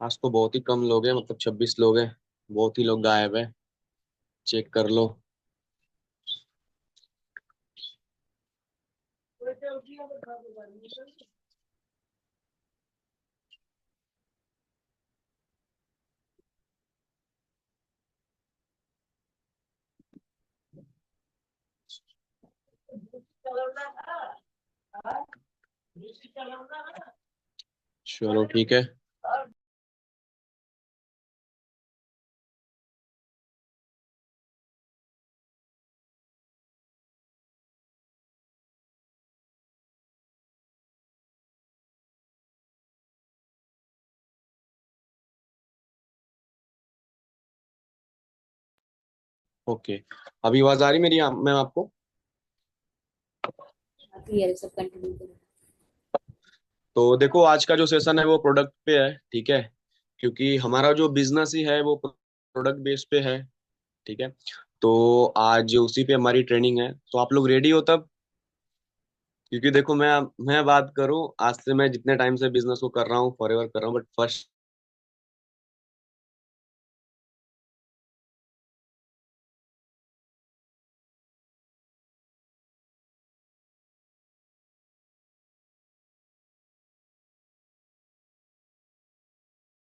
आज तो बहुत ही कम लोग हैं, मतलब 26 लोग हैं। बहुत ही लोग गायब है। चेक कर लो। चलो ठीक है। ओके। अभी आवाज आ रही मेरी मैम आपको? क्लियर है, सब कंटिन्यू करो। तो देखो, आज का जो सेशन है वो प्रोडक्ट पे है, ठीक है। क्योंकि हमारा जो बिजनेस ही है वो प्रोडक्ट बेस पे है, ठीक है। तो आज उसी पे हमारी ट्रेनिंग है, तो आप लोग रेडी हो तब? क्योंकि देखो, मैं बात करूं, आज से मैं जितने टाइम से बिजनेस को कर रहा हूँ, फॉरएवर कर रहा हूँ, बट फर्स्ट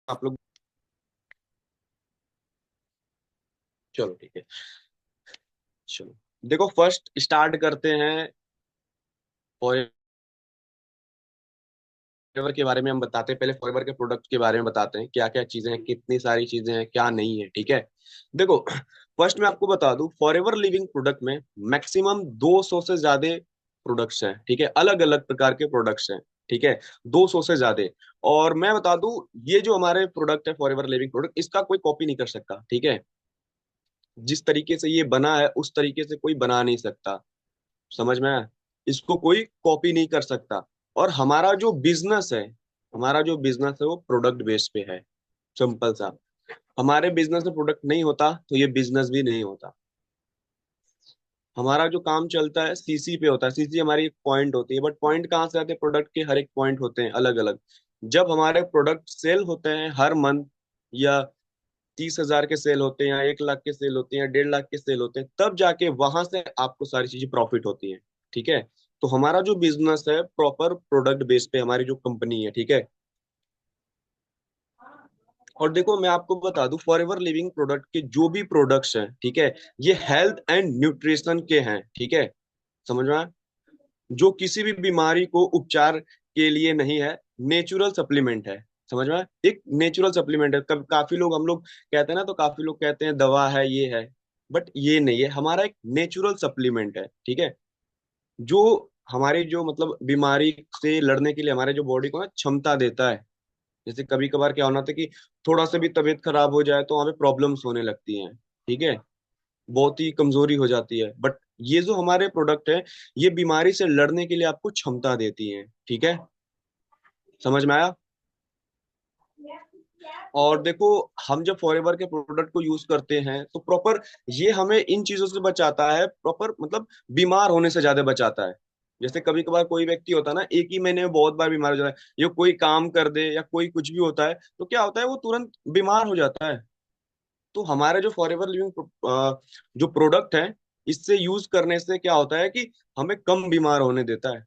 आप लोग। चलो ठीक है। चलो, देखो फर्स्ट स्टार्ट करते हैं। फॉरएवर के बारे में हम बताते हैं, पहले फॉरएवर के प्रोडक्ट के बारे में बताते हैं, क्या क्या चीजें हैं, कितनी सारी चीजें हैं, क्या नहीं है, ठीक है। देखो, फर्स्ट मैं आपको बता दूं, फॉरएवर लिविंग प्रोडक्ट में मैक्सिमम 200 से ज्यादा प्रोडक्ट्स हैं, ठीक है। अलग अलग प्रकार के प्रोडक्ट्स हैं, ठीक है। 200 से ज्यादा। और मैं बता दूं, ये जो हमारे प्रोडक्ट है फॉरएवर लिविंग प्रोडक्ट, इसका कोई कॉपी नहीं कर सकता, ठीक है। जिस तरीके से ये बना है उस तरीके से कोई बना नहीं सकता। समझ में आया? इसको कोई कॉपी नहीं कर सकता। और हमारा जो बिजनेस है वो प्रोडक्ट बेस पे है। सिंपल सा। हमारे बिजनेस में प्रोडक्ट नहीं होता तो ये बिजनेस भी नहीं होता। हमारा जो काम चलता है सीसी पे होता है। सीसी हमारी एक पॉइंट होती है, बट पॉइंट कहाँ से आते हैं? प्रोडक्ट के हर एक पॉइंट होते हैं अलग अलग। जब हमारे प्रोडक्ट सेल होते हैं हर मंथ, या 30,000 के सेल होते हैं, या 1 लाख के सेल होते हैं, या 1.5 लाख के सेल होते हैं, तब जाके वहां से आपको सारी चीजें प्रॉफिट होती हैं, ठीक है। तो हमारा जो बिजनेस है प्रॉपर प्रोडक्ट बेस पे हमारी जो कंपनी है, ठीक है। और देखो, मैं आपको बता दूं, फॉरएवर लिविंग प्रोडक्ट के जो भी प्रोडक्ट्स हैं, ठीक है, ये हेल्थ एंड न्यूट्रिशन के हैं, ठीक है। समझ में आया? जो किसी भी बीमारी को उपचार के लिए नहीं है, नेचुरल सप्लीमेंट है। समझ में आया? एक नेचुरल सप्लीमेंट है। काफी लोग, हम लोग कहते हैं ना, तो काफी लोग कहते हैं दवा है, ये है। बट ये नहीं है, हमारा एक नेचुरल सप्लीमेंट है, ठीक है। जो हमारी जो मतलब बीमारी से लड़ने के लिए हमारे जो बॉडी को ना क्षमता देता है। जैसे कभी कभार क्या होना था कि थोड़ा सा भी तबीयत खराब हो जाए तो वहां पे प्रॉब्लम्स होने लगती हैं, ठीक है। बहुत ही कमजोरी हो जाती है। बट ये जो हमारे प्रोडक्ट है, ये बीमारी से लड़ने के लिए आपको क्षमता देती है, ठीक है। समझ में आया? और देखो, हम जब फॉरएवर के प्रोडक्ट को यूज करते हैं तो प्रॉपर ये हमें इन चीजों से बचाता है, प्रॉपर मतलब बीमार होने से ज्यादा बचाता है। जैसे कभी कभार कोई व्यक्ति होता है ना, एक ही महीने में बहुत बार बीमार हो जाता है, ये कोई काम कर दे या कोई कुछ भी होता है तो क्या होता है, वो तुरंत बीमार हो जाता है। तो हमारे जो फॉरएवर लिविंग जो प्रोडक्ट है, इससे यूज करने से क्या होता है कि हमें कम बीमार होने देता है।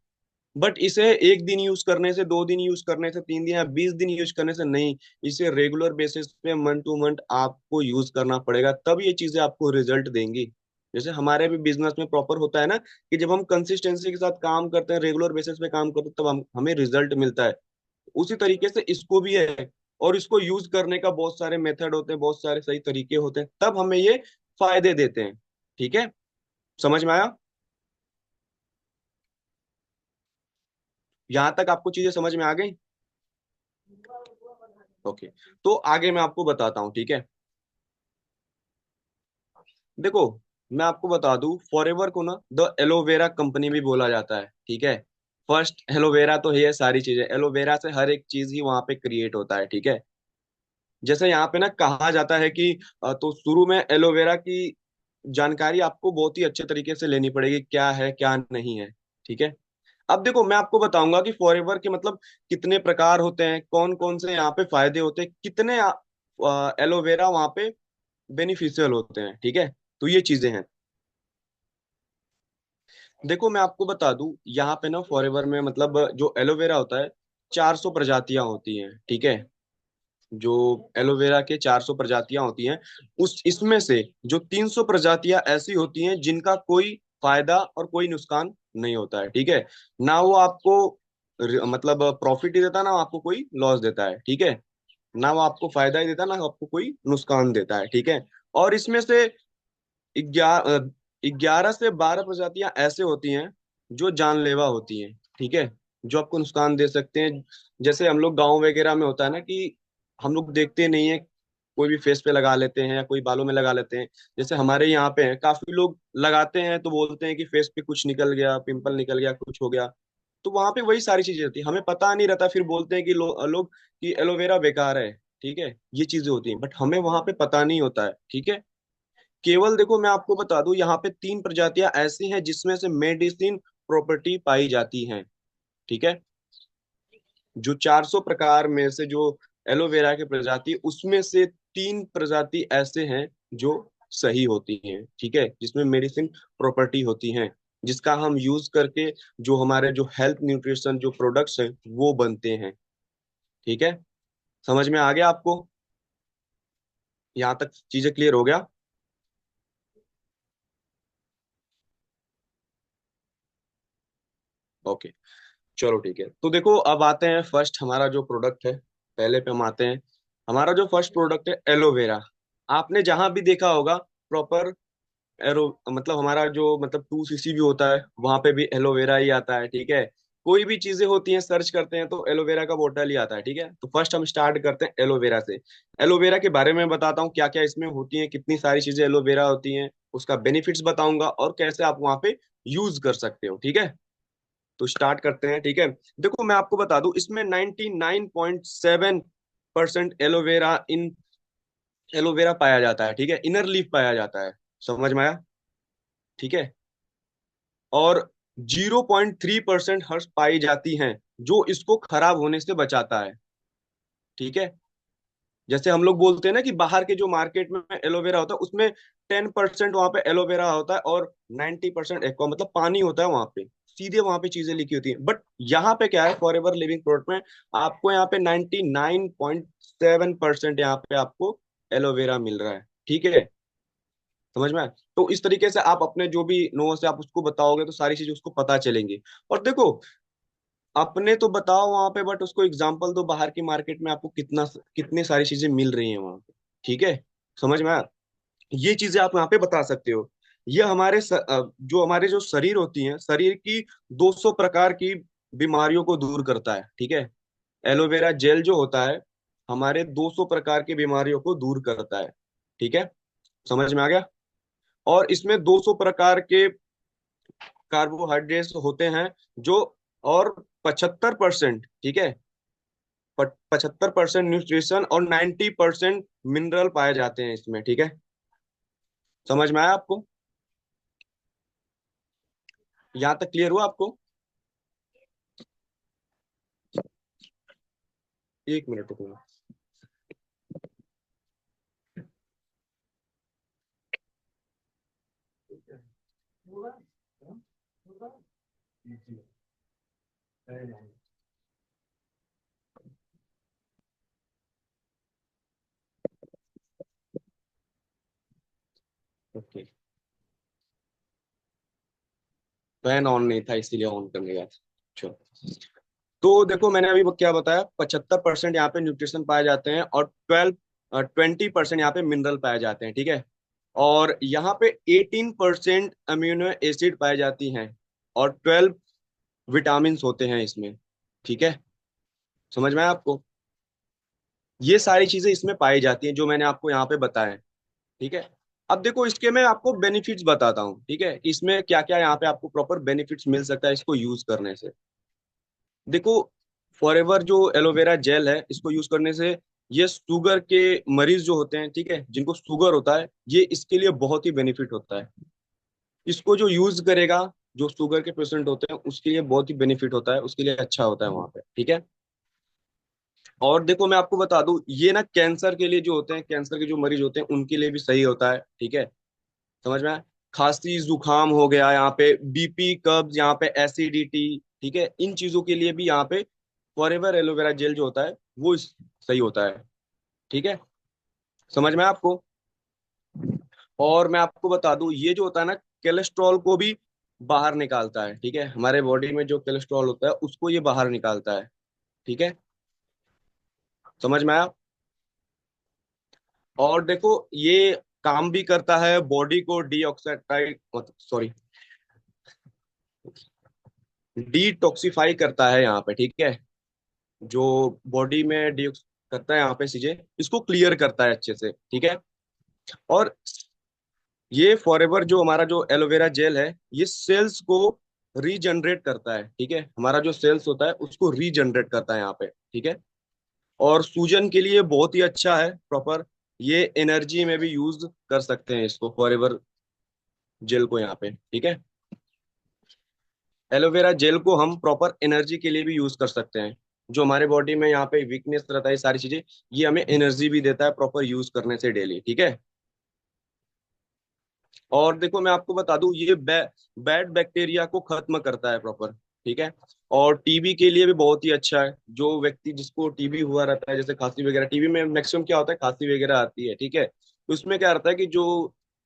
बट इसे एक दिन यूज करने से, 2 दिन यूज करने से, 3 दिन या 20 दिन यूज करने से नहीं। इसे रेगुलर बेसिस पे मंथ टू मंथ आपको यूज करना पड़ेगा, तब ये चीजें आपको रिजल्ट देंगी। जैसे हमारे भी बिजनेस में प्रॉपर होता है ना, कि जब हम कंसिस्टेंसी के साथ काम करते हैं, रेगुलर बेसिस पे काम करते हैं, तब हमें रिजल्ट मिलता है। उसी तरीके से इसको भी है। और इसको यूज करने का बहुत सारे मेथड होते हैं, बहुत सारे सही तरीके होते हैं, तब हमें ये फायदे देते हैं, ठीक है। समझ में आया? यहां तक आपको चीजें समझ में आ गई? ओके। तो आगे मैं आपको बताता हूँ, ठीक है। देखो, मैं आपको बता दूं, फॉरएवर को ना द एलोवेरा कंपनी भी बोला जाता है, ठीक है। फर्स्ट एलोवेरा तो है, सारी चीजें एलोवेरा से हर एक चीज ही वहां पे क्रिएट होता है, ठीक है। जैसे यहाँ पे ना कहा जाता है कि तो शुरू में एलोवेरा की जानकारी आपको बहुत ही अच्छे तरीके से लेनी पड़ेगी, क्या है क्या नहीं है, ठीक है। अब देखो मैं आपको बताऊंगा कि फॉरएवर के मतलब कितने प्रकार होते हैं, कौन कौन से यहाँ पे फायदे होते हैं, कितने एलोवेरा वहाँ पे बेनिफिशियल होते हैं, ठीक है। तो ये चीजें हैं। देखो मैं आपको बता दूं, यहाँ पे ना फॉरएवर में मतलब जो एलोवेरा होता है 400 प्रजातियां होती हैं, ठीक है। जो एलोवेरा के 400 प्रजातियां होती हैं, उस इसमें से जो 300 प्रजातियां ऐसी होती हैं जिनका कोई फायदा और कोई नुकसान नहीं होता है, ठीक है। ना वो आपको मतलब प्रॉफिट ही देता, ना आपको कोई लॉस देता है, ठीक है। ना वो आपको फायदा ही देता, ना आपको कोई नुकसान देता है, ठीक है। और इसमें से 11 से 12 प्रजातियां ऐसे होती हैं जो जानलेवा होती हैं, ठीक है। जो आपको नुकसान दे सकते हैं। जैसे हम लोग गांव वगैरह में होता है ना कि हम लोग देखते नहीं है, कोई भी फेस पे लगा लेते हैं या कोई बालों में लगा लेते हैं। जैसे हमारे यहाँ पे है, काफी लोग लगाते हैं तो बोलते हैं कि फेस पे कुछ निकल गया, पिंपल निकल गया, कुछ हो गया। तो वहां पे वही सारी चीजें होती है, हमें पता नहीं रहता, फिर बोलते हैं कि लोग कि एलोवेरा बेकार है, ठीक है। ये चीजें होती हैं, बट हमें वहां पे पता नहीं होता है, ठीक है। केवल देखो मैं आपको बता दूं, यहाँ पे 3 प्रजातियां ऐसी हैं जिसमें से मेडिसिन प्रॉपर्टी पाई जाती हैं, ठीक है। जो 400 प्रकार में से जो एलोवेरा की प्रजाति, उसमें से 3 प्रजाति ऐसे हैं जो सही होती हैं, ठीक है, जिसमें मेडिसिन प्रॉपर्टी होती हैं, जिसका हम यूज करके जो हमारे जो हेल्थ न्यूट्रिशन जो प्रोडक्ट्स हैं वो बनते हैं, ठीक है। समझ में आ गया आपको? यहाँ तक चीजें क्लियर हो गया? ओके, चलो ठीक है। तो देखो अब आते हैं फर्स्ट हमारा जो प्रोडक्ट है, पहले पे हम आते हैं। हमारा जो फर्स्ट प्रोडक्ट है एलोवेरा। आपने जहां भी देखा होगा प्रॉपर एरो मतलब हमारा जो मतलब 2cc भी होता है, वहां पे भी एलोवेरा ही आता है, ठीक है। कोई भी चीजें होती हैं सर्च करते हैं तो एलोवेरा का बोतल ही आता है, ठीक है। तो फर्स्ट हम स्टार्ट करते हैं एलोवेरा से। एलोवेरा के बारे में बताता हूँ क्या क्या इसमें होती है, कितनी सारी चीजें एलोवेरा होती हैं, उसका बेनिफिट्स बताऊंगा और कैसे आप वहां पे यूज कर सकते हो, ठीक है। तो स्टार्ट करते हैं, ठीक है। देखो मैं आपको बता दूं, इसमें 99.7% एलोवेरा पाया जाता है, ठीक है। इनर लीफ पाया जाता है, समझ में आया? ठीक है। और 0.3% हर्ष पाई जाती हैं जो इसको खराब होने से बचाता है, ठीक है। जैसे हम लोग बोलते हैं ना कि बाहर के जो मार्केट में एलोवेरा होता है उसमें 10% वहां पे एलोवेरा होता है और 90% एक्वा मतलब पानी होता है वहां पे, सीधे वहां पे चीजें लिखी होती हैं। बट यहाँ पे क्या है, फॉर एवर लिविंग प्रोडक्ट में आपको यहाँ पे 99.7% यहाँ पे आपको एलोवेरा मिल रहा है, ठीक है। समझ में आया? तो इस तरीके से आप अपने जो भी नो से आप उसको बताओगे तो सारी चीजें उसको पता चलेंगी। और देखो, अपने तो बताओ वहां पे, बट उसको एग्जाम्पल दो बाहर की मार्केट में आपको कितनी सारी चीजें मिल रही हैं वहां पे, ठीक है। समझ में आया? ये चीजें आप यहाँ पे बता सकते हो। ये जो हमारे जो शरीर होती हैं, शरीर की 200 प्रकार की बीमारियों को दूर करता है, ठीक है। एलोवेरा जेल जो होता है हमारे 200 प्रकार की बीमारियों को दूर करता है, ठीक है। समझ में आ गया? और इसमें 200 प्रकार के कार्बोहाइड्रेट्स होते हैं जो, और 75%, ठीक है, 75% न्यूट्रिशन और 90% मिनरल पाए जाते हैं इसमें, ठीक है। समझ में आया आपको? यहाँ तक क्लियर हुआ आपको? 1 मिनट रुको। ओके, फैन ऑन नहीं था इसीलिए ऑन करने गया था। चलो, तो देखो मैंने अभी क्या बताया, 75% यहाँ पे न्यूट्रिशन पाए जाते हैं और 20% यहाँ पे मिनरल पाए जाते हैं, ठीक है। और यहाँ पे 18% अम्यूनो एसिड पाए जाती हैं और 12 विटामिन होते हैं इसमें, ठीक है। समझ में आया आपको? ये सारी चीजें इसमें पाई जाती हैं जो मैंने आपको यहाँ पे बताया, ठीक है। अब देखो इसके मैं आपको बेनिफिट्स बताता हूँ, ठीक है, कि इसमें क्या क्या यहाँ पे आपको प्रॉपर बेनिफिट्स मिल सकता है इसको यूज करने से। देखो, फॉरएवर जो एलोवेरा जेल है इसको यूज करने से, ये शुगर के मरीज जो होते हैं, ठीक है, जिनको शुगर होता है, ये इसके लिए बहुत ही बेनिफिट होता है। इसको जो यूज करेगा जो शुगर के पेशेंट होते हैं उसके लिए बहुत ही बेनिफिट होता है, उसके लिए अच्छा होता है वहां पे, ठीक है। और देखो मैं आपको बता दूं, ये ना कैंसर के लिए जो होते हैं, कैंसर के जो मरीज होते हैं उनके लिए भी सही होता है, ठीक है। समझ में आया? खांसी जुकाम हो गया यहाँ पे, बीपी कब्ज, यहाँ पे एसिडिटी, ठीक है, इन चीजों के लिए भी यहाँ पे फॉरएवर एलोवेरा जेल जो होता है वो सही होता है, ठीक है। समझ में आया आपको? और मैं आपको बता दूं, ये जो होता है ना, कोलेस्ट्रॉल को भी बाहर निकालता है, ठीक है। हमारे बॉडी में जो कोलेस्ट्रॉल होता है उसको ये बाहर निकालता है, ठीक है। समझ में आया? और देखो ये काम भी करता है बॉडी को डीऑक्सीडाइज, सॉरी, डिटॉक्सिफाई करता है यहाँ पे, ठीक है। जो बॉडी में डिऑक्स करता है यहाँ पे चीजें, इसको क्लियर करता है अच्छे से, ठीक है। और ये फॉरएवर जो हमारा जो एलोवेरा जेल है, ये सेल्स को रीजनरेट करता है, ठीक है। हमारा जो सेल्स होता है उसको रीजनरेट करता है यहाँ पे, ठीक है। और सूजन के लिए बहुत ही अच्छा है प्रॉपर। ये एनर्जी में भी यूज कर सकते हैं इसको, फॉरएवर जेल को यहाँ पे, ठीक है। एलोवेरा जेल को हम प्रॉपर एनर्जी के लिए भी यूज कर सकते हैं। जो हमारे बॉडी में यहाँ पे वीकनेस रहता है, ये सारी चीजें, ये हमें एनर्जी भी देता है प्रॉपर यूज करने से डेली, ठीक है। और देखो मैं आपको बता दूं, ये बैड बैक्टीरिया को खत्म करता है प्रॉपर, ठीक है। और टीबी के लिए भी बहुत ही अच्छा है। जो व्यक्ति जिसको टीबी हुआ रहता है, जैसे खांसी वगैरह, टीबी में मैक्सिमम क्या होता है, खांसी वगैरह आती है, ठीक है। तो उसमें क्या रहता है कि जो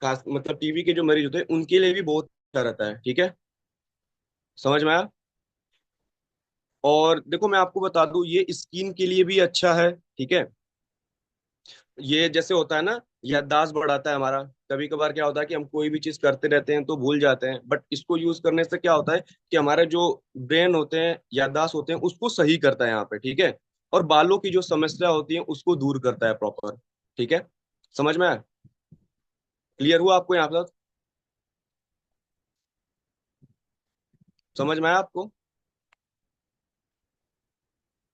खास मतलब टीबी के जो मरीज होते हैं उनके लिए भी बहुत अच्छा रहता है, ठीक है। समझ में आया? और देखो मैं आपको बता दूं, ये स्किन के लिए भी अच्छा है, ठीक है। ये जैसे होता है ना, याददाश्त बढ़ाता है हमारा। कभी कभार क्या होता है कि हम कोई भी चीज करते रहते हैं तो भूल जाते हैं, बट इसको यूज करने से क्या होता है कि हमारे जो ब्रेन होते हैं, याददाश्त होते हैं, उसको सही करता है यहाँ पे, ठीक है। और बालों की जो समस्या होती है उसको दूर करता है प्रॉपर, ठीक है। समझ में आया? क्लियर हुआ आपको यहाँ तक? समझ में आया आपको?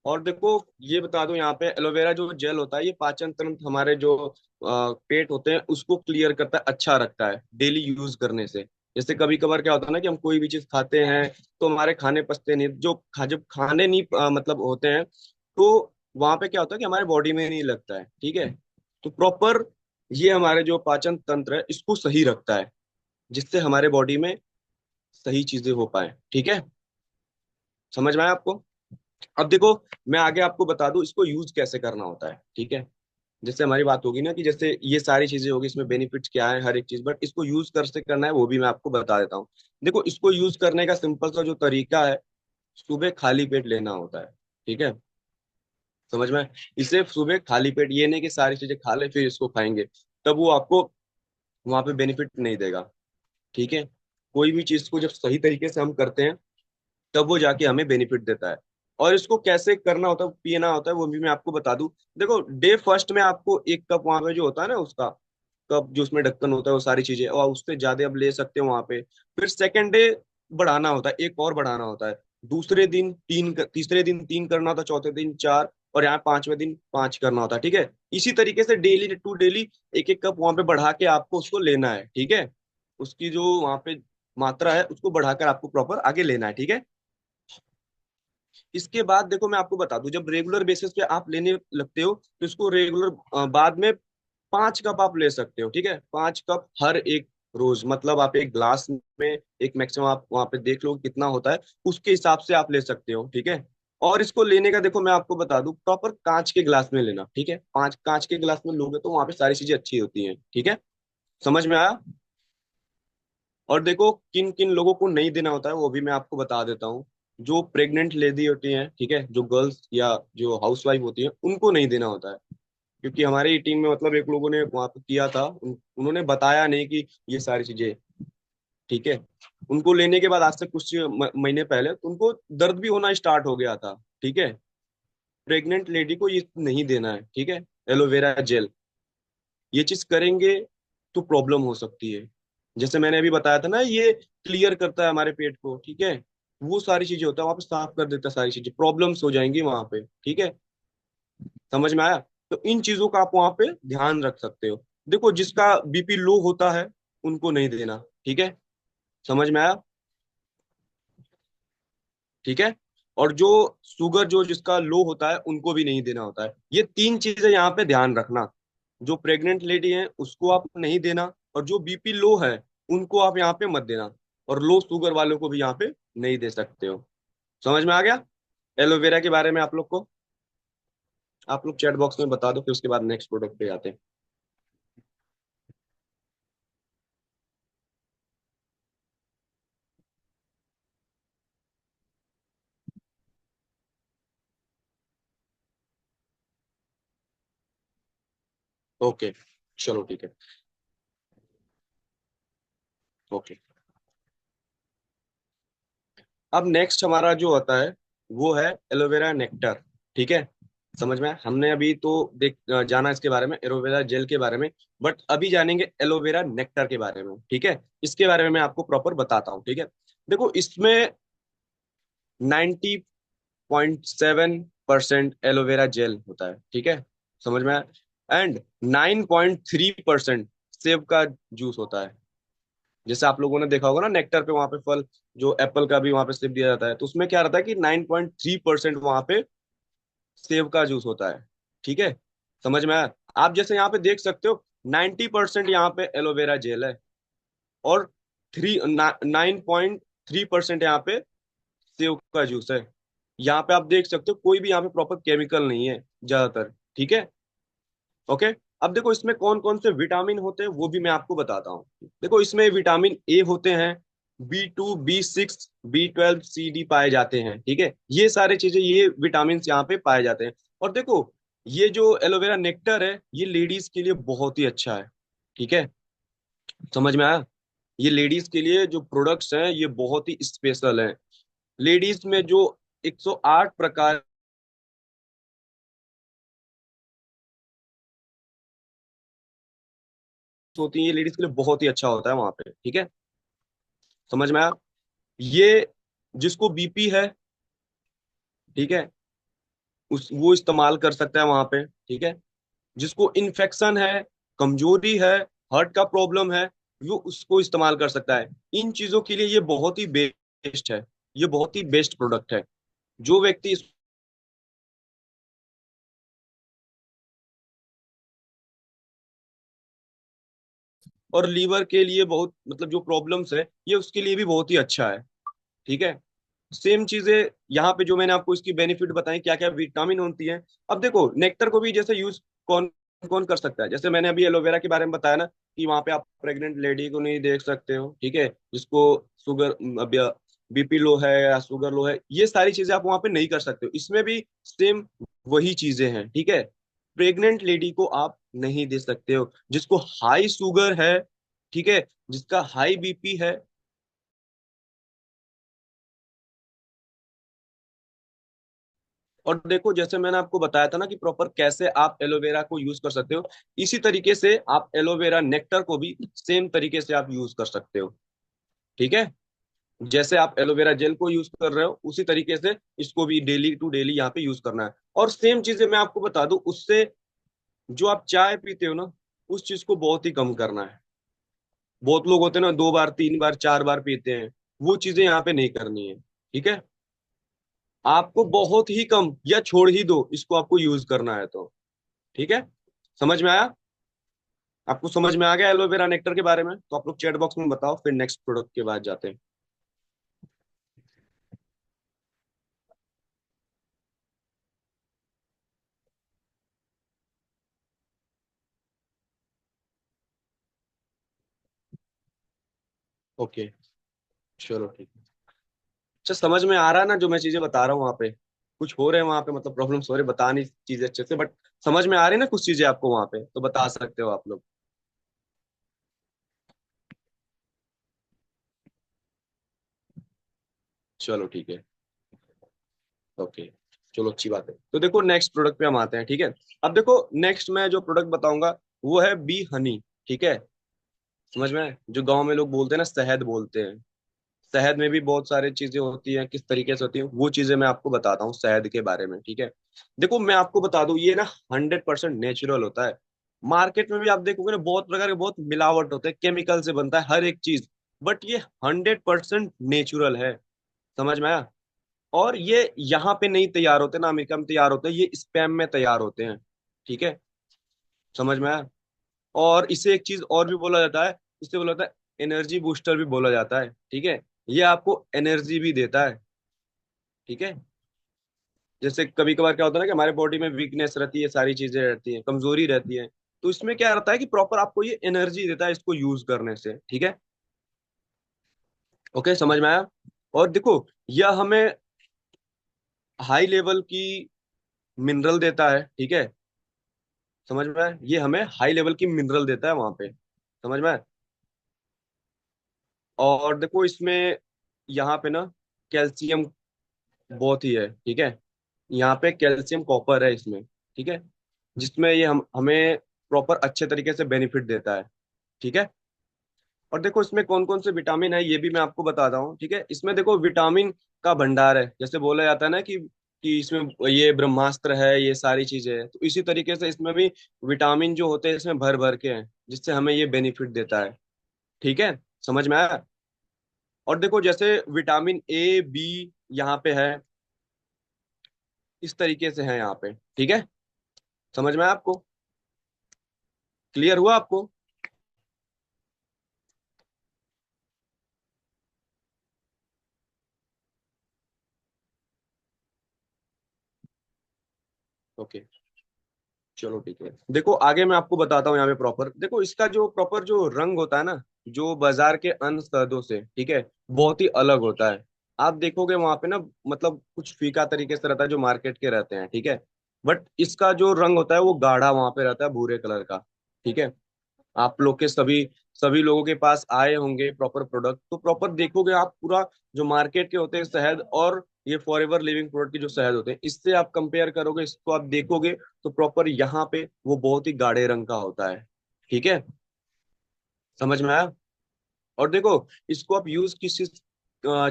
और देखो ये बता दो, यहाँ पे एलोवेरा जो जेल होता है, ये पाचन तंत्र, हमारे जो पेट होते हैं उसको क्लियर करता है, अच्छा रखता है डेली यूज करने से। जैसे कभी कभार क्या होता है ना कि हम कोई भी चीज खाते हैं तो हमारे खाने पचते नहीं, जब खाने नहीं मतलब होते हैं, तो वहां पे क्या होता है कि हमारे बॉडी में नहीं लगता है, ठीक है। तो प्रॉपर ये हमारे जो पाचन तंत्र है इसको सही रखता है, जिससे हमारे बॉडी में सही चीजें हो पाए, ठीक है। समझ में आया आपको? अब देखो मैं आगे आपको बता दूं इसको यूज कैसे करना होता है, ठीक है। जैसे हमारी बात होगी ना कि जैसे ये सारी चीजें होगी, इसमें बेनिफिट्स क्या है हर एक चीज, बट इसको यूज कर से करना है वो भी मैं आपको बता देता हूँ। देखो इसको यूज करने का सिंपल सा जो तरीका है, सुबह खाली पेट लेना होता है, ठीक है। समझ में? इसे सुबह खाली पेट, ये नहीं कि सारी चीजें खा ले फिर इसको खाएंगे, तब वो आपको वहां पे बेनिफिट नहीं देगा, ठीक है। कोई भी चीज को जब सही तरीके से हम करते हैं तब वो जाके हमें बेनिफिट देता है। और इसको कैसे करना होता है, पीना होता है, वो भी मैं आपको बता दूं। देखो डे फर्स्ट में आपको एक कप वहां पे जो होता है ना, उसका कप जो उसमें ढक्कन होता है वो सारी चीजें, और उससे ज्यादा आप ले सकते हो वहां पे। फिर सेकेंड डे बढ़ाना होता है, एक और बढ़ाना होता है। दूसरे दिन तीन, तीसरे दिन तीन करना होता है, चौथे दिन चार, और यहाँ पांचवें दिन पांच करना होता है, ठीक है। इसी तरीके से डेली टू डेली एक एक कप वहां पे बढ़ा के आपको उसको लेना है, ठीक है। उसकी जो वहां पे मात्रा है उसको बढ़ाकर आपको प्रॉपर आगे लेना है, ठीक है। इसके बाद देखो मैं आपको बता दूं, जब रेगुलर बेसिस पे आप लेने लगते हो तो इसको रेगुलर बाद में 5 कप आप ले सकते हो, ठीक है। 5 कप हर एक रोज, मतलब आप एक ग्लास में, एक मैक्सिमम आप वहां पे देख लो कितना होता है, उसके हिसाब से आप ले सकते हो, ठीक है। और इसको लेने का देखो मैं आपको बता दूं, प्रॉपर कांच के ग्लास में लेना, ठीक है। पांच कांच के ग्लास में लोगे तो वहां पे सारी चीजें अच्छी होती हैं, ठीक है। समझ में आया? और देखो किन किन लोगों को नहीं देना होता है वो भी मैं आपको बता देता हूँ। जो प्रेग्नेंट लेडी होती हैं, ठीक है, जो गर्ल्स या जो हाउस वाइफ होती है, उनको नहीं देना होता है। क्योंकि हमारे ही टीम में मतलब एक लोगों ने वहां पे किया था, उन्होंने बताया नहीं कि ये सारी चीजें, ठीक है। उनको लेने के बाद आज से कुछ महीने पहले तो उनको दर्द भी होना स्टार्ट हो गया था, ठीक है। प्रेग्नेंट लेडी को ये नहीं देना है, ठीक है। एलोवेरा जेल, ये चीज करेंगे तो प्रॉब्लम हो सकती है। जैसे मैंने अभी बताया था ना, ये क्लियर करता है हमारे पेट को, ठीक है। वो सारी चीजें होता है वहां पे, साफ कर देता है सारी चीजें, प्रॉब्लम्स हो जाएंगी वहां पे, ठीक है। समझ में आया? तो इन चीजों का आप वहां पे ध्यान रख सकते हो। देखो जिसका बीपी लो होता है उनको नहीं देना, ठीक है। समझ में आया? ठीक है। और जो शुगर जो जिसका लो होता है उनको भी नहीं देना होता है। ये तीन चीजें यहाँ पे ध्यान रखना। जो प्रेग्नेंट लेडी है उसको आप नहीं देना, और जो बीपी लो है उनको आप यहाँ पे मत देना, और लो शुगर वालों को भी यहाँ पे नहीं दे सकते हो। समझ में आ गया एलोवेरा के बारे में आप लोग को? आप लोग चैट बॉक्स में बता दो, फिर उसके बाद नेक्स्ट प्रोडक्ट पे आते हैं। ओके, चलो ठीक है। ओके, अब नेक्स्ट हमारा जो होता है वो है एलोवेरा नेक्टर। ठीक है। समझ में आया? हमने अभी तो जाना इसके बारे में, एलोवेरा जेल के बारे में। बट अभी जानेंगे एलोवेरा नेक्टर के बारे में। ठीक है। इसके बारे में मैं आपको प्रॉपर बताता हूँ। ठीक है। देखो, इसमें 90.7% एलोवेरा जेल होता है। ठीक है। समझ में आया? एंड 9.3% सेब का जूस होता है। जैसे आप लोगों ने देखा होगा ना, नेक्टर पे वहां पे फल, जो एप्पल का भी वहां पे सिर्फ दिया जाता है, तो उसमें क्या रहता है कि 9.3% वहां पे सेब का जूस होता है। ठीक है। समझ में आया? आप जैसे यहाँ पे देख सकते हो, 90% यहाँ पे एलोवेरा जेल है, और 9.3% यहाँ पे सेब का जूस है। यहाँ पे आप देख सकते हो कोई भी यहाँ पे प्रॉपर केमिकल नहीं है ज्यादातर। ठीक है। ओके। अब देखो, इसमें कौन कौन से विटामिन होते हैं वो भी मैं आपको बताता हूँ। देखो, इसमें विटामिन ए होते हैं, B2, B6, B12, C, D पाए जाते हैं। ठीक है। ये सारी चीजें, ये विटामिन यहाँ पे पाए जाते हैं। और देखो, ये जो एलोवेरा नेक्टर है ये लेडीज के लिए बहुत ही अच्छा है। ठीक है। समझ में आया? ये लेडीज के लिए जो प्रोडक्ट्स हैं ये बहुत ही स्पेशल हैं। लेडीज में जो 108 प्रकार होती हैं, ये लेडीज के लिए बहुत ही अच्छा होता है वहां पे। ठीक है। समझ में आया? ये जिसको बीपी है, ठीक है, उस वो इस्तेमाल कर सकता है वहां पे। ठीक है। जिसको इन्फेक्शन है, कमजोरी है, हार्ट का प्रॉब्लम है, वो उसको इस्तेमाल कर सकता है। इन चीजों के लिए ये बहुत ही बेस्ट है। ये बहुत ही बेस्ट प्रोडक्ट है। जो व्यक्ति और लीवर के लिए बहुत, मतलब जो प्रॉब्लम्स है, ये उसके लिए भी बहुत ही अच्छा है। ठीक है। सेम चीजें यहाँ पे जो मैंने आपको इसकी बेनिफिट बताई, क्या क्या विटामिन होती है। अब देखो, नेक्टर को भी जैसे यूज कौन कौन कर सकता है, जैसे मैंने अभी एलोवेरा के बारे में बताया ना, कि वहां पे आप प्रेग्नेंट लेडी को नहीं देख सकते हो। ठीक है। जिसको शुगर, बीपी लो है या शुगर लो है, ये सारी चीजें आप वहां पे नहीं कर सकते हो। इसमें भी सेम वही चीजें हैं। ठीक है। प्रेग्नेंट लेडी को आप नहीं दे सकते हो, जिसको हाई शुगर है, ठीक है, जिसका हाई बीपी है। और देखो, जैसे मैंने आपको बताया था ना कि प्रॉपर कैसे आप एलोवेरा को यूज कर सकते हो, इसी तरीके से आप एलोवेरा नेक्टर को भी सेम तरीके से आप यूज कर सकते हो। ठीक है। जैसे आप एलोवेरा जेल को यूज कर रहे हो, उसी तरीके से इसको भी डेली टू डेली यहाँ पे यूज करना है। और सेम चीजें मैं आपको बता दूं, उससे जो आप चाय पीते हो ना, उस चीज को बहुत ही कम करना है। बहुत लोग होते हैं ना, 2 बार 3 बार 4 बार पीते हैं, वो चीजें यहाँ पे नहीं करनी है। ठीक है। आपको बहुत ही कम, या छोड़ ही दो इसको, आपको यूज करना है तो। ठीक है। समझ में आया? आपको समझ में आ गया एलोवेरा नेक्टर के बारे में? तो आप लोग चैट बॉक्स में बताओ, फिर नेक्स्ट प्रोडक्ट के बाद जाते हैं। ओके, चलो ठीक है। अच्छा, समझ में आ रहा है ना जो मैं चीजें बता रहा हूँ वहां पे? कुछ हो रहे हैं वहां पे, मतलब प्रॉब्लम्स हो रहे, बता नहीं चीजें अच्छे से, बट समझ में आ रही है ना कुछ चीजें आपको वहां पे, तो बता सकते हो आप लोग। चलो ठीक है। ओके, चलो अच्छी बात है। तो देखो, नेक्स्ट प्रोडक्ट पे हम आते हैं। ठीक है। अब देखो, नेक्स्ट मैं जो प्रोडक्ट बताऊंगा वो है बी हनी। ठीक है। समझ में आया? जो गांव में लोग बोलते हैं ना, शहद बोलते हैं। शहद में भी बहुत सारी चीजें होती हैं, किस तरीके से होती हैं वो चीजें मैं आपको बताता हूँ शहद के बारे में। ठीक है। देखो, मैं आपको बता दूं, ये ना 100% नेचुरल होता है। मार्केट में भी आप देखोगे ना, बहुत प्रकार के बहुत मिलावट होते हैं, केमिकल से बनता है हर एक चीज, बट ये 100% नेचुरल है। समझ में आया? और ये यहाँ पे नहीं तैयार होते ना अमेरिका में तैयार होते हैं, ये स्पेम में तैयार होते हैं। ठीक है, समझ में आया। और इसे एक चीज और भी बोला जाता है, इसे बोला जाता है एनर्जी बूस्टर भी बोला जाता है। ठीक है, ये आपको एनर्जी भी देता है। ठीक है, जैसे कभी कभार क्या होता है ना कि हमारे बॉडी में वीकनेस रहती है, सारी चीजें रहती हैं, कमजोरी रहती है, तो इसमें क्या रहता है कि प्रॉपर आपको ये एनर्जी देता है इसको यूज करने से। ठीक है, ओके, समझ में आया। और देखो, यह हमें हाई लेवल की मिनरल देता है। ठीक है, समझ में आया, ये हमें हाई लेवल की मिनरल देता है वहां पे। समझ में आया। और देखो इसमें यहाँ पे ना कैल्शियम बहुत ही है। ठीक है, यहाँ पे कैल्शियम कॉपर है इसमें। ठीक है, जिसमें ये हम हमें प्रॉपर अच्छे तरीके से बेनिफिट देता है। ठीक है, और देखो इसमें कौन कौन से विटामिन है ये भी मैं आपको बताता हूँ। ठीक है, इसमें देखो विटामिन का भंडार है, जैसे बोला जाता है ना कि इसमें ये ब्रह्मास्त्र है, ये सारी चीजें हैं, तो इसी तरीके से इसमें भी विटामिन जो होते हैं इसमें भर भर के हैं, जिससे हमें ये बेनिफिट देता है। ठीक है, समझ में आया। और देखो जैसे विटामिन ए बी यहाँ पे है, इस तरीके से है यहाँ पे। ठीक है, समझ में आया आपको, क्लियर हुआ आपको। ओके, चलो ठीक है। देखो आगे मैं आपको बताता हूँ यहाँ पे प्रॉपर, देखो इसका जो प्रॉपर जो रंग होता है ना, जो बाजार के अन्य शहदों से, ठीक है, बहुत ही अलग होता है। आप देखोगे वहां पे ना, मतलब कुछ फीका तरीके से रहता है जो मार्केट के रहते हैं। ठीक है, बट इसका जो रंग होता है वो गाढ़ा वहां पे रहता है, भूरे कलर का। ठीक है, आप लोग के सभी सभी लोगों के पास आए होंगे प्रॉपर प्रोडक्ट, तो प्रॉपर देखोगे आप पूरा, जो मार्केट के होते हैं शहद और ये फॉरएवर लिविंग प्रोडक्ट के जो शहद होते हैं, इससे आप कंपेयर करोगे, इसको आप देखोगे, तो प्रॉपर यहाँ पे वो बहुत ही गाढ़े रंग का होता है। ठीक है, समझ में आया। और देखो इसको आप यूज किस किस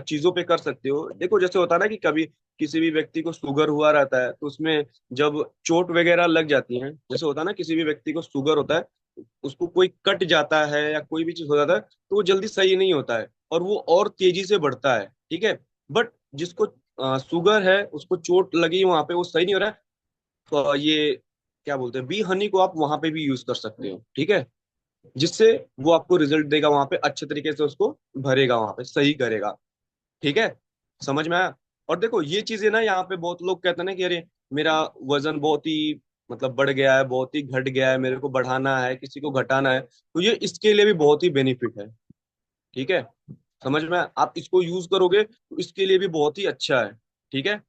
चीजों पे कर सकते हो। देखो जैसे होता है ना कि कभी किसी भी व्यक्ति को शुगर हुआ रहता है, तो उसमें जब चोट वगैरह लग जाती है, जैसे होता है ना किसी भी व्यक्ति को शुगर होता है, उसको कोई कट जाता है या कोई भी चीज हो जाता है, तो वो जल्दी सही नहीं होता है और वो और तेजी से बढ़ता है। ठीक है, बट जिसको शुगर है, उसको चोट लगी वहां पे, वो सही नहीं हो रहा है, तो ये क्या बोलते हैं, बी हनी को आप वहां पे भी यूज कर सकते हो। ठीक है, जिससे वो आपको रिजल्ट देगा वहां पे, अच्छे तरीके से उसको भरेगा वहां पे, सही करेगा। ठीक है, समझ में आया। और देखो ये चीजें ना, यहाँ पे बहुत लोग कहते हैं ना कि अरे मेरा वजन बहुत ही मतलब बढ़ गया है, बहुत ही घट गया है, मेरे को बढ़ाना है, किसी को घटाना है, तो ये इसके लिए भी बहुत ही बेनिफिट है। ठीक है, समझ में आया? आप इसको यूज करोगे तो इसके लिए भी बहुत ही अच्छा है। ठीक है,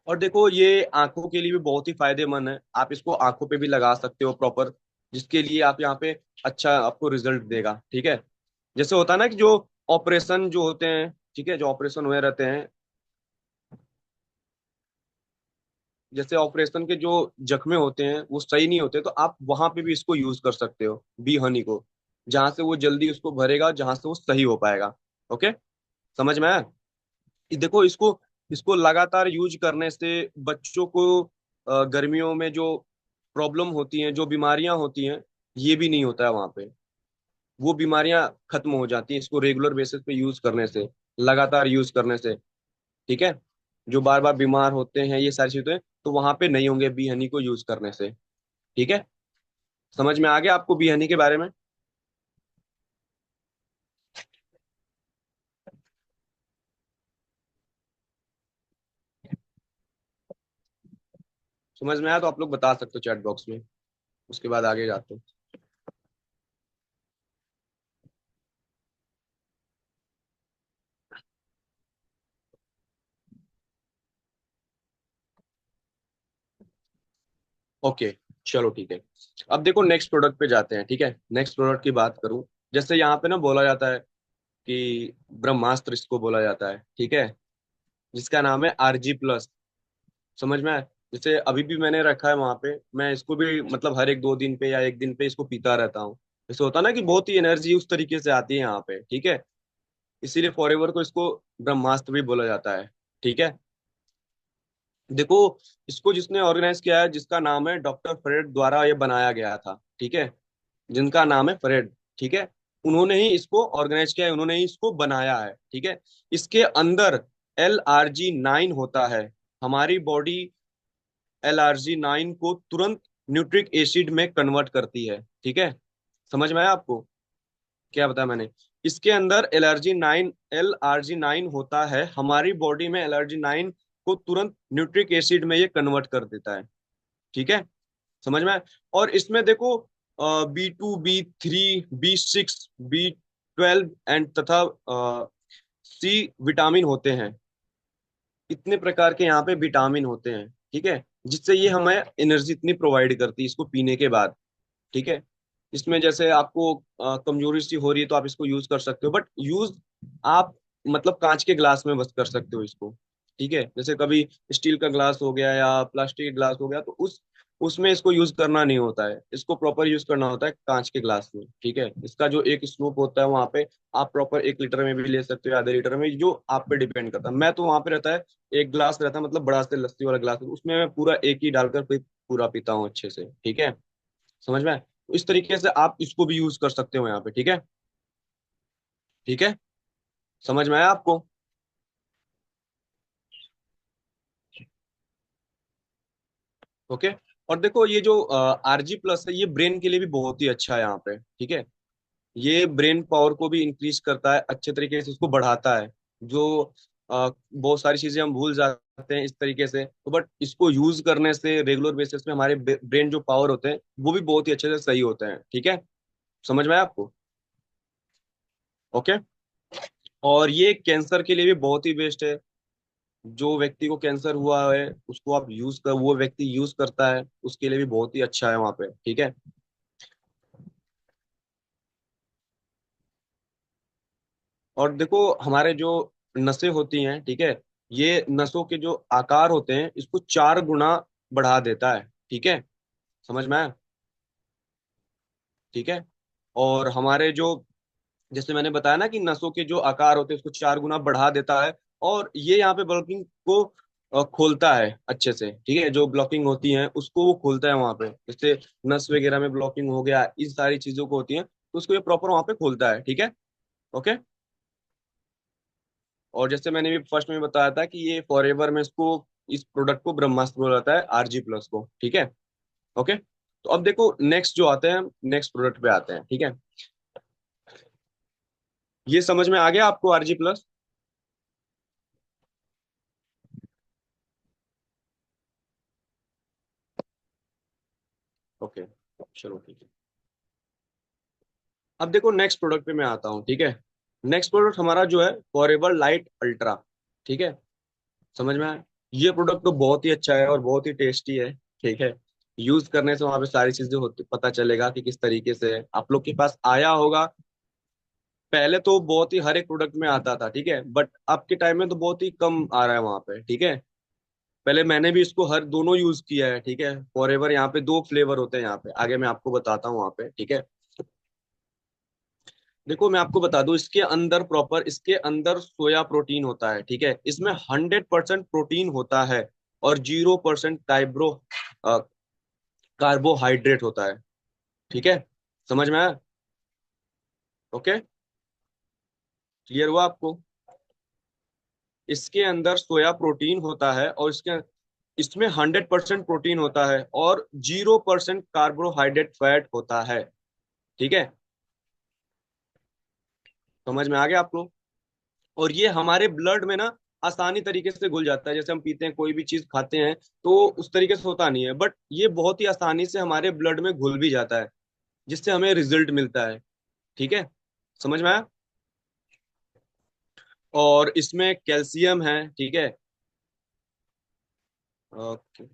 और देखो ये आंखों के लिए भी बहुत ही फायदेमंद है, आप इसको आंखों पे भी लगा सकते हो प्रॉपर, जिसके लिए आप यहाँ पे अच्छा आपको रिजल्ट देगा। ठीक है, जैसे होता है ना कि जो ऑपरेशन जो होते हैं, ठीक है, जो ऑपरेशन हुए रहते हैं, जैसे ऑपरेशन के जो जख्मे होते हैं वो सही नहीं होते, तो आप वहां पे भी इसको यूज कर सकते हो, बी हनी को, जहां से वो जल्दी उसको भरेगा, जहां से वो सही हो पाएगा। ओके, समझ में आया। देखो इसको इसको लगातार यूज करने से बच्चों को गर्मियों में जो प्रॉब्लम होती हैं, जो बीमारियां होती हैं, ये भी नहीं होता है वहां पे, वो बीमारियां खत्म हो जाती हैं इसको रेगुलर बेसिस पे यूज करने से, लगातार यूज करने से। ठीक है, जो बार बार बीमार होते हैं ये सारी चीजें, तो वहां पे नहीं होंगे बी हनी को यूज करने से। ठीक है, समझ में आ गया आपको बी हनी के बारे में। समझ में आया तो आप लोग बता सकते हो चैट बॉक्स में, उसके बाद आगे जाते हैं। ओके, चलो ठीक है। अब देखो नेक्स्ट प्रोडक्ट पे जाते हैं। ठीक है, नेक्स्ट प्रोडक्ट की बात करूं, जैसे यहाँ पे ना बोला जाता है कि ब्रह्मास्त्र इसको बोला जाता है। ठीक है, जिसका नाम है RG+। समझ में आया? जैसे अभी भी मैंने रखा है वहां पे, मैं इसको भी मतलब हर एक 2 दिन पे या एक दिन पे इसको पीता रहता हूँ। जैसे होता है ना कि बहुत ही एनर्जी उस तरीके से आती है यहाँ पे। ठीक है, इसीलिए फॉरएवर को इसको ब्रह्मास्त्र भी बोला जाता है। ठीक है, देखो इसको जिसने ऑर्गेनाइज किया है, जिसका नाम है डॉक्टर फ्रेड द्वारा ये बनाया गया था। ठीक है, जिनका नाम है फ्रेड। ठीक है, उन्होंने ही इसको ऑर्गेनाइज किया है, उन्होंने ही इसको बनाया है। ठीक है, इसके अंदर LRG9 होता है, हमारी बॉडी LRG9 को तुरंत न्यूट्रिक एसिड में कन्वर्ट करती है। ठीक है, समझ में आया आपको क्या बताया मैंने? इसके अंदर LRG9 होता है, हमारी बॉडी में LRG9 को तुरंत न्यूट्रिक एसिड में ये कन्वर्ट कर देता है। ठीक है, समझ में आया? और इसमें देखो B2, B3, B6, B12 and तथा सी विटामिन होते हैं। इतने प्रकार के यहाँ पे विटामिन होते हैं, ठीक है, जिससे ये हमें एनर्जी इतनी प्रोवाइड करती है इसको पीने के बाद। ठीक है, इसमें जैसे आपको कमजोरी सी हो रही है तो आप इसको यूज कर सकते हो, बट यूज आप मतलब कांच के ग्लास में बस कर सकते हो इसको। ठीक है, जैसे कभी स्टील का ग्लास हो गया या प्लास्टिक का ग्लास हो गया तो उसमें इसको यूज करना नहीं होता है, इसको प्रॉपर यूज करना होता है कांच के ग्लास में। ठीक है, इसका जो एक स्नूप होता है वहां पे आप प्रॉपर 1 लीटर में भी ले सकते हो, आधे लीटर में, जो आप पे डिपेंड करता है। मैं तो वहां पे रहता है एक ग्लास रहता है, मतलब बड़ा से लस्सी वाला ग्लास, उसमें मैं पूरा एक ही डालकर फिर पूरा पीता हूँ अच्छे से। ठीक है, समझ में आया? तो इस तरीके से आप इसको भी यूज कर सकते हो यहाँ पे। ठीक है, ठीक है, समझ में आया आपको? ओके। और देखो ये जो RG+ है, ये ब्रेन के लिए भी बहुत ही अच्छा है यहाँ पे। ठीक है, ये ब्रेन पावर को भी इंक्रीज करता है, अच्छे तरीके से उसको बढ़ाता है। जो बहुत सारी चीजें हम भूल जाते हैं इस तरीके से, तो बट इसको यूज करने से रेगुलर बेसिस पे हमारे ब्रेन जो पावर होते हैं वो भी बहुत ही अच्छे से सही होते हैं। ठीक है, समझ में आया आपको? ओके। और ये कैंसर के लिए भी बहुत ही बेस्ट है। जो व्यक्ति को कैंसर हुआ है उसको आप यूज कर, वो व्यक्ति यूज करता है, उसके लिए भी बहुत ही अच्छा है वहां पे। ठीक है, और देखो हमारे जो नसें होती हैं, ठीक है, ये नसों के जो आकार होते हैं इसको 4 गुना बढ़ा देता है। ठीक है, समझ में आया? ठीक है, और हमारे जो, जैसे मैंने बताया ना कि नसों के जो आकार होते हैं उसको 4 गुना बढ़ा देता है। और ये यहाँ पे ब्लॉकिंग को खोलता है अच्छे से। ठीक है, जो ब्लॉकिंग होती है उसको वो खोलता है वहां पे, जैसे नस वगैरह में ब्लॉकिंग हो गया, इस सारी चीजों को होती है तो उसको ये प्रॉपर वहां पे खोलता है। ठीक है, ओके। और जैसे मैंने भी फर्स्ट में बताया था कि ये फॉरएवर में इसको, इस प्रोडक्ट को ब्रह्मास्त्र बोला जाता है, RG+ को। ठीक है, ओके। तो अब देखो नेक्स्ट जो आते हैं, नेक्स्ट प्रोडक्ट पे आते हैं। ठीक है, ये समझ में आ गया आपको RG+? ओके, चलो ठीक है। अब देखो नेक्स्ट प्रोडक्ट पे मैं आता हूँ। ठीक है, नेक्स्ट प्रोडक्ट हमारा जो है फॉरएवर लाइट अल्ट्रा। ठीक है, समझ में आया? ये प्रोडक्ट तो बहुत ही अच्छा है और बहुत ही टेस्टी है। ठीक है, यूज करने से वहां पे सारी चीजें होती, पता चलेगा कि किस तरीके से है। आप लोग के पास आया होगा, पहले तो बहुत ही हर एक प्रोडक्ट में आता था। ठीक है, बट अब के टाइम में तो बहुत ही कम आ रहा है वहां पे। ठीक है, पहले मैंने भी इसको हर दोनों यूज किया है। ठीक है, फॉरएवर यहाँ पे 2 फ्लेवर होते हैं यहाँ पे, आगे मैं आपको बताता हूँ वहाँ पे। ठीक है, देखो मैं आपको बता दूं, इसके अंदर प्रॉपर, इसके अंदर सोया प्रोटीन होता है। ठीक है, इसमें 100% प्रोटीन होता है और 0% कार्बोहाइड्रेट होता है। ठीक है, समझ में आया? ओके, क्लियर हुआ आपको? इसके अंदर सोया प्रोटीन होता है और इसके, इसमें 100% प्रोटीन होता है और 0% कार्बोहाइड्रेट फैट होता है। ठीक है, समझ में आ गया आपको? और ये हमारे ब्लड में ना आसानी तरीके से घुल जाता है। जैसे हम पीते हैं, कोई भी चीज खाते हैं तो उस तरीके से होता नहीं है, बट ये बहुत ही आसानी से हमारे ब्लड में घुल भी जाता है, जिससे हमें रिजल्ट मिलता है। ठीक है, समझ में आया? और इसमें कैल्शियम है। ठीक है, ओके।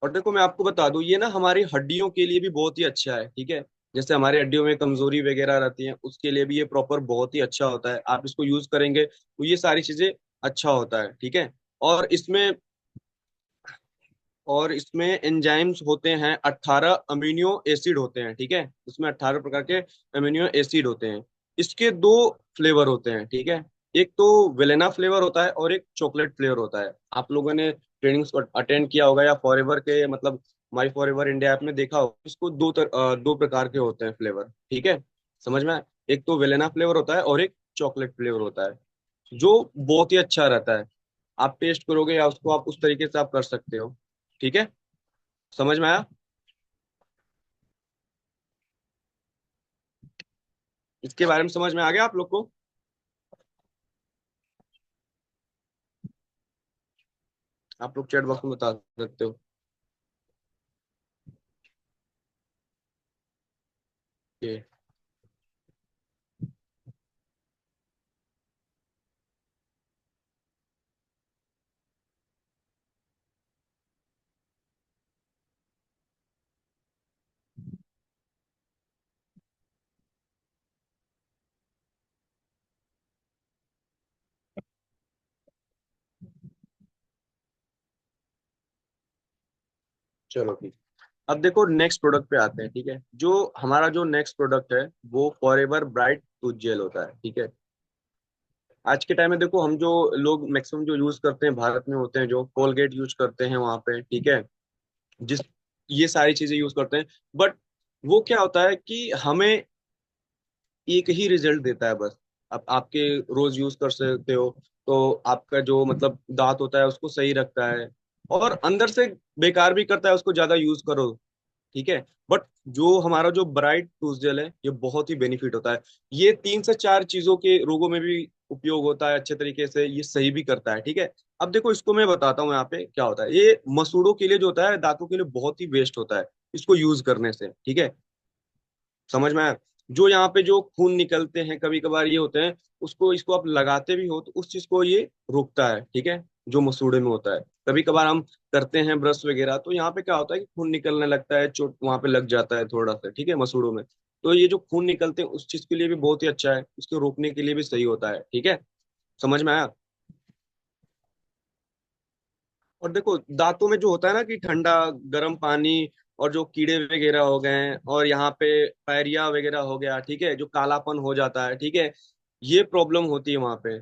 और देखो मैं आपको बता दूं, ये ना हमारी हड्डियों के लिए भी बहुत ही अच्छा है। ठीक है, जैसे हमारी हड्डियों में कमजोरी वगैरह रहती है उसके लिए भी ये प्रॉपर बहुत ही अच्छा होता है। आप इसको यूज करेंगे तो ये सारी चीजें अच्छा होता है। ठीक है, और इसमें, और इसमें एंजाइम्स होते हैं, 18 अमीनो एसिड होते हैं। ठीक है, इसमें 18 प्रकार के अमीनो एसिड होते हैं। इसके 2 फ्लेवर होते हैं। ठीक है, एक तो वेलेना फ्लेवर होता है और एक चॉकलेट फ्लेवर होता है। आप लोगों ने ट्रेनिंग्स को अटेंड किया होगा या फॉरएवर के मतलब माई फॉरएवर इंडिया ऐप में देखा होगा, इसको 2 प्रकार के होते हैं फ्लेवर। ठीक है, समझ में आया? एक तो वेलेना फ्लेवर होता है और एक चॉकलेट फ्लेवर होता है, जो बहुत ही अच्छा रहता है। आप टेस्ट करोगे या उसको आप उस तरीके से आप कर सकते हो। ठीक है, समझ में आया? इसके बारे में समझ में आ गया आप लोग को? आप लोग चैट बॉक्स में बता सकते हो। ये चलो ठीक। अब देखो नेक्स्ट प्रोडक्ट पे आते हैं। ठीक है, जो हमारा जो नेक्स्ट प्रोडक्ट है वो फॉरएवर ब्राइट टूथ जेल होता है। ठीक है, आज के टाइम में देखो हम जो लोग मैक्सिमम जो यूज करते हैं भारत में होते हैं, जो कोलगेट यूज करते हैं वहां पे। ठीक है, जिस ये सारी चीजें यूज करते हैं, बट वो क्या होता है कि हमें एक ही रिजल्ट देता है बस। अब आपके रोज यूज कर सकते हो, तो आपका जो मतलब दांत होता है उसको सही रखता है, और अंदर से बेकार भी करता है उसको ज्यादा यूज करो। ठीक है, बट जो हमारा जो ब्राइट टूथ जेल है ये बहुत ही बेनिफिट होता है। ये 3 से 4 चीजों के रोगों में भी उपयोग होता है अच्छे तरीके से, ये सही भी करता है। ठीक है, अब देखो इसको मैं बताता हूँ यहाँ पे क्या होता है। ये मसूड़ों के लिए जो होता है, दांतों के लिए बहुत ही बेस्ट होता है इसको यूज करने से। ठीक है, समझ में आया? जो यहाँ पे जो खून निकलते हैं कभी कभार ये होते हैं, उसको इसको आप लगाते भी हो तो उस चीज को ये रोकता है। ठीक है, जो मसूड़े में होता है, कभी कभार हम करते हैं ब्रश वगैरह तो यहाँ पे क्या होता है कि खून निकलने लगता है, चोट वहां पे लग जाता है थोड़ा सा। ठीक है, मसूड़ों में। तो ये जो खून निकलते हैं उस चीज के लिए भी बहुत ही अच्छा है, उसको रोकने के लिए भी सही होता है। ठीक है, समझ में आया? और देखो दांतों में जो होता है ना कि ठंडा गर्म पानी, और जो कीड़े वगैरह हो गए हैं, और यहाँ पे पायरिया वगैरह हो गया, ठीक है, जो कालापन हो जाता है, ठीक है, ये प्रॉब्लम होती है वहां पे।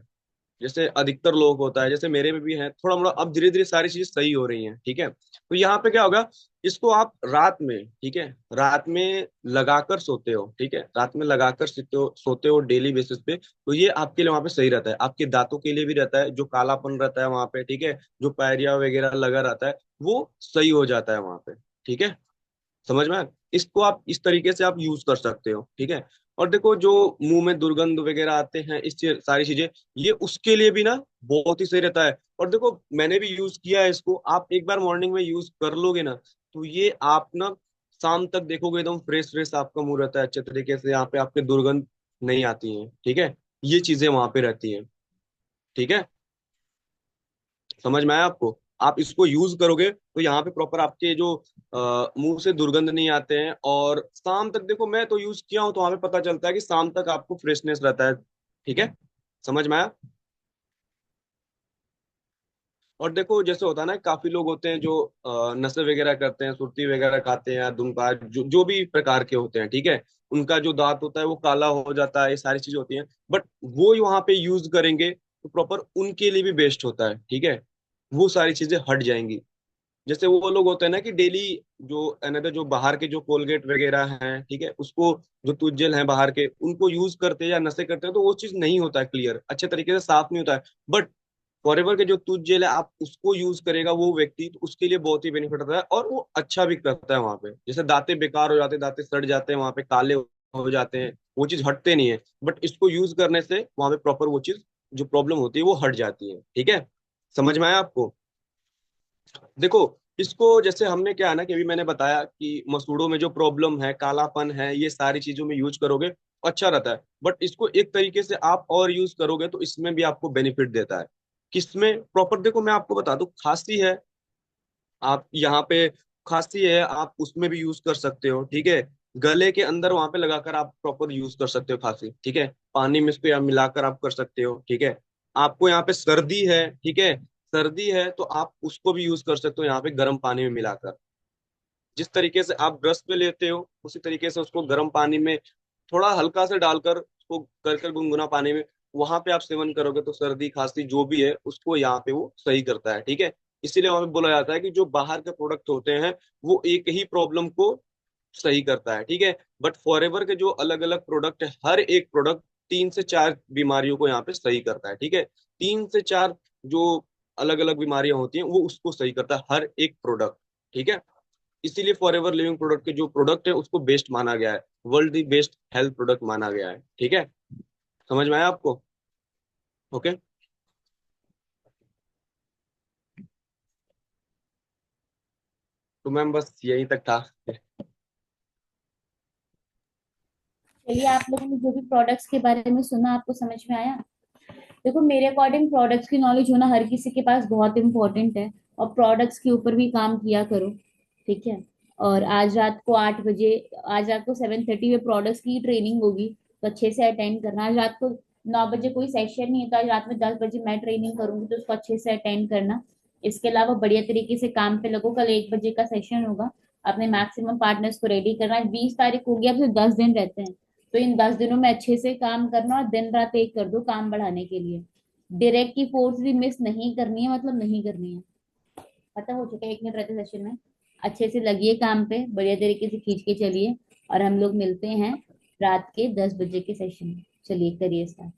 जैसे अधिकतर लोग होता है, जैसे मेरे में भी है थोड़ा मोड़ा, अब धीरे धीरे सारी चीजें सही हो रही हैं। ठीक है, तो यहाँ पे क्या होगा, इसको आप रात में, ठीक है, रात में लगाकर सोते हो। ठीक है, रात में लगाकर सोते हो डेली बेसिस पे, तो ये आपके लिए वहां पे सही रहता है, आपके दांतों के लिए भी रहता है, जो कालापन रहता है वहां पे, ठीक है, जो पायरिया वगैरह लगा रहता है वो सही हो जाता है वहां पे। ठीक है, समझ में आया? इसको आप इस तरीके से आप यूज कर सकते हो। ठीक है, और देखो जो मुंह में दुर्गंध वगैरह आते हैं, सारी चीजें, ये उसके लिए भी ना बहुत ही सही रहता है। और देखो मैंने भी यूज किया है इसको, आप एक बार मॉर्निंग में यूज कर लोगे ना, तो ये आप ना शाम तक देखोगे एकदम फ्रेश फ्रेश आपका मुंह रहता है अच्छे तरीके से, यहाँ पे आपके दुर्गंध नहीं आती है। ठीक है, ये चीजें वहां पे रहती हैं। ठीक है, समझ में आया आपको? आप इसको यूज करोगे तो यहाँ पे प्रॉपर आपके जो मुंह से दुर्गंध नहीं आते हैं, और शाम तक देखो मैं तो यूज किया हूँ तो वहां पे पता चलता है कि शाम तक आपको फ्रेशनेस रहता है। ठीक है, समझ में आया? और देखो जैसे होता है ना, काफी लोग होते हैं जो नशे वगैरह करते हैं, सुर्ती वगैरह खाते हैं, या धूम्रपान, जो भी प्रकार के होते हैं, ठीक है, उनका जो दांत होता है वो काला हो जाता है, ये सारी चीजें होती हैं, बट वो वहां पे यूज करेंगे तो प्रॉपर उनके लिए भी बेस्ट होता है। ठीक है, वो सारी चीजें हट जाएंगी। जैसे वो लोग होते हैं ना कि डेली जो अनदर जो बाहर के जो कोलगेट वगैरह हैं, ठीक है, उसको जो टूथ है बाहर के उनको यूज करते हैं या नशे करते हैं, तो वो चीज नहीं होता है क्लियर, अच्छे तरीके से साफ नहीं होता है। बट फॉरएवर के जो टूथ जेल है आप उसको यूज करेगा वो व्यक्ति, तो उसके लिए बहुत ही बेनिफिट होता है, और वो अच्छा भी करता है वहां पे। जैसे दांतें बेकार हो जाते हैं, दांतें सड़ जाते हैं वहां पे, काले हो जाते हैं, वो चीज हटते नहीं है, बट इसको यूज करने से वहां पे प्रॉपर वो चीज जो प्रॉब्लम होती है वो हट जाती है। ठीक है, समझ में आया आपको? देखो इसको जैसे हमने क्या है ना कि अभी मैंने बताया कि मसूड़ों में जो प्रॉब्लम है, कालापन है, ये सारी चीजों में यूज करोगे तो अच्छा रहता है, बट इसको एक तरीके से आप और यूज करोगे तो इसमें भी आपको बेनिफिट देता है। किसमें प्रॉपर, देखो मैं आपको बता दूं, खांसी है, आप यहाँ पे खांसी है आप उसमें भी यूज कर सकते हो। ठीक है, गले के अंदर वहां पे लगाकर आप प्रॉपर यूज कर सकते हो खांसी। ठीक है, पानी में इसको या मिलाकर आप कर सकते हो। ठीक है, आपको यहाँ पे सर्दी है, ठीक है, सर्दी है तो आप उसको भी यूज कर सकते हो यहाँ पे गर्म पानी में मिलाकर। जिस तरीके से आप ब्रश पे लेते हो उसी तरीके से उसको गर्म पानी में थोड़ा हल्का से डालकर उसको कर कर गुनगुना पानी में, वहां पे आप सेवन करोगे तो सर्दी खांसी जो भी है उसको यहाँ पे वो सही करता है। ठीक है, इसीलिए हमें बोला जाता है कि जो बाहर के प्रोडक्ट होते हैं वो एक ही प्रॉब्लम को सही करता है। ठीक है, बट फॉरएवर के जो अलग अलग प्रोडक्ट है, हर एक प्रोडक्ट 3 से 4 बीमारियों को यहाँ पे सही करता है, ठीक है। 3 से 4 जो अलग अलग बीमारियां होती हैं वो उसको सही करता है हर एक प्रोडक्ट, ठीक है। इसीलिए फॉर एवर लिविंग प्रोडक्ट के जो प्रोडक्ट है उसको बेस्ट माना गया है, world the best health product माना गया है, ठीक है। समझ में आया आपको? ओके। तो मैम बस यही तक था। चलिए, आप लोगों ने जो भी प्रोडक्ट्स के बारे में सुना, आपको समझ में आया? देखो, मेरे अकॉर्डिंग प्रोडक्ट्स की नॉलेज होना हर किसी के पास बहुत इंपॉर्टेंट है। और प्रोडक्ट्स के ऊपर भी काम किया करो, ठीक है। और आज रात को 7:30 में प्रोडक्ट्स की ट्रेनिंग होगी, तो अच्छे से अटेंड करना। आज रात को 9 बजे कोई सेशन नहीं है, तो आज रात में 10 बजे मैं ट्रेनिंग करूंगी, तो उसको अच्छे से अटेंड करना। इसके अलावा बढ़िया तरीके से काम पे लगो। कल 1 बजे का सेशन होगा। अपने मैक्सिमम पार्टनर्स को रेडी करना। 20 तारीख हो गया, अब तो 10 दिन रहते हैं। तो इन 10 दिनों में अच्छे से काम करना और दिन रात एक कर दो काम बढ़ाने के लिए। डायरेक्ट की फोर्स भी मिस नहीं करनी है, मतलब नहीं करनी है। खत्म हो चुका है 1 मिनट रहते सेशन में। अच्छे से लगिए काम पे, बढ़िया तरीके से खींच के चलिए। और हम लोग मिलते हैं रात के 10 बजे के सेशन में। चलिए, करिए स्टार्ट।